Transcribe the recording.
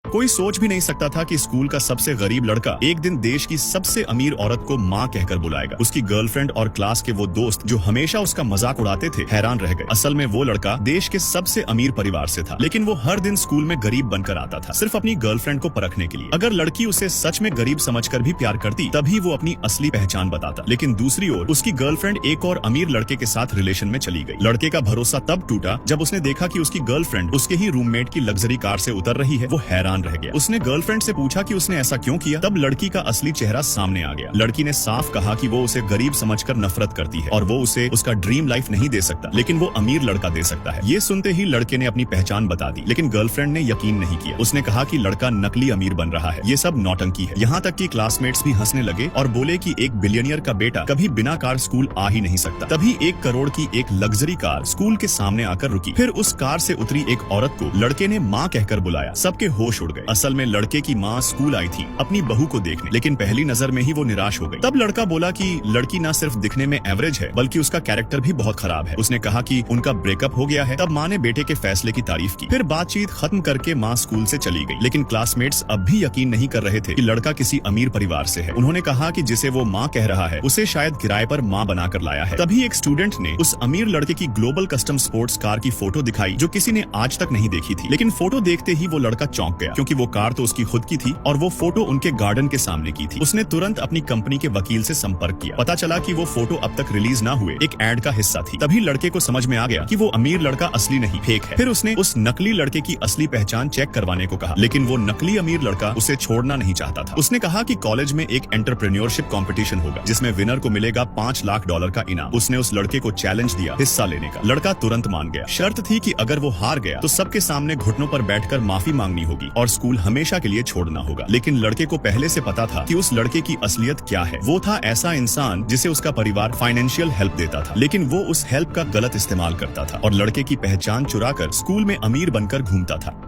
कोई सोच भी नहीं सकता था कि स्कूल का सबसे गरीब लड़का एक दिन देश की सबसे अमीर औरत को माँ कहकर बुलाएगा। उसकी गर्लफ्रेंड और क्लास के वो दोस्त जो हमेशा उसका मजाक उड़ाते थे हैरान रह गए। असल में वो लड़का देश के सबसे अमीर परिवार से था, लेकिन वो हर दिन स्कूल में गरीब बनकर आता था, सिर्फ अपनी गर्लफ्रेंड को परखने के लिए। अगर लड़की उसे सच में गरीब समझकर भी प्यार करती तभी वो अपनी असली पहचान बताता। लेकिन दूसरी ओर उसकी गर्लफ्रेंड एक और अमीर लड़के के साथ रिलेशन में चली गई। लड़के का भरोसा तब टूटा जब उसने देखा कि उसकी गर्लफ्रेंड उसके ही रूममेट की लग्जरी कार से उतर रही है। वो हैरान रह गया। उसने गर्लफ्रेंड से पूछा कि उसने ऐसा क्यों किया। तब लड़की का असली चेहरा सामने आ गया। लड़की ने साफ कहा कि वो उसे गरीब समझकर नफरत करती है और वो उसे उसका ड्रीम लाइफ नहीं दे सकता, लेकिन वो अमीर लड़का दे सकता है। ये सुनते ही लड़के ने अपनी पहचान बता दी, लेकिन गर्लफ्रेंड ने यकीन नहीं किया। उसने कहा कि लड़का नकली अमीर बन रहा है, ये सब नौटंकी है। यहाँ तक कि क्लासमेट्स भी हंसने लगे और बोले कि एक बिलियनियर का बेटा कभी बिना कार स्कूल आ ही नहीं सकता। तभी 1 करोड़ की एक लग्जरी कार स्कूल के सामने आकर रुकी। फिर उस कार से उतरी एक औरत को लड़के ने माँ कहकर बुलाया। सबके होश उड़ गए। असल में लड़के की माँ स्कूल आई थी अपनी बहू को देखने, लेकिन पहली नजर में ही वो निराश हो गई। तब लड़का बोला कि लड़की न सिर्फ दिखने में एवरेज है बल्कि उसका कैरेक्टर भी बहुत खराब है। उसने कहा कि उनका ब्रेकअप हो गया है। तब माँ ने बेटे के फैसले की तारीफ की। फिर बातचीत खत्म करके माँ स्कूल से चली गई, लेकिन क्लासमेट्स अब भी यकीन नहीं कर रहे थे कि लड़का किसी अमीर परिवार से है। उन्होंने कहा कि जिसे वो माँ कह रहा है उसे शायद किराए पर माँ बनाकर लाया है। तभी एक स्टूडेंट ने उस अमीर लड़के की ग्लोबल कस्टम स्पोर्ट्स कार की फोटो दिखाई जो किसी ने आज तक नहीं देखी थी। लेकिन फोटो देखते ही वो लड़का चौंक गया, क्योंकि वो कार तो उसकी खुद की थी और वो फोटो उनके गार्डन के सामने की थी। उसने तुरंत अपनी कंपनी के वकील से संपर्क किया। पता चला कि वो फोटो अब तक रिलीज ना हुए एक एड का हिस्सा थी। तभी लड़के को समझ में आ गया कि वो अमीर लड़का असली नहीं, फेक है। फिर उसने उस नकली लड़के की असली पहचान चेक करवाने को कहा, लेकिन वो नकली अमीर लड़का उसे छोड़ना नहीं चाहता था। उसने कहा कि कॉलेज में एक एंटरप्रेन्योरशिप कंपटीशन होगा जिसमें विनर को मिलेगा $5 लाख का इनाम। उसने उस लड़के को चैलेंज दिया हिस्सा लेने का। लड़का तुरंत मान गया। शर्त थी कि अगर वो हार गया तो सबके सामने घुटनों पर बैठकर माफी मांगनी होगी और स्कूल हमेशा के लिए छोड़ना होगा। लेकिन लड़के को पहले से पता था कि उस लड़के की असलियत क्या है। वो था ऐसा इंसान जिसे उसका परिवार फाइनेंशियल हेल्प देता था, लेकिन वो उस हेल्प का गलत इस्तेमाल करता था और लड़के की पहचान चुराकर स्कूल में अमीर बनकर घूमता था।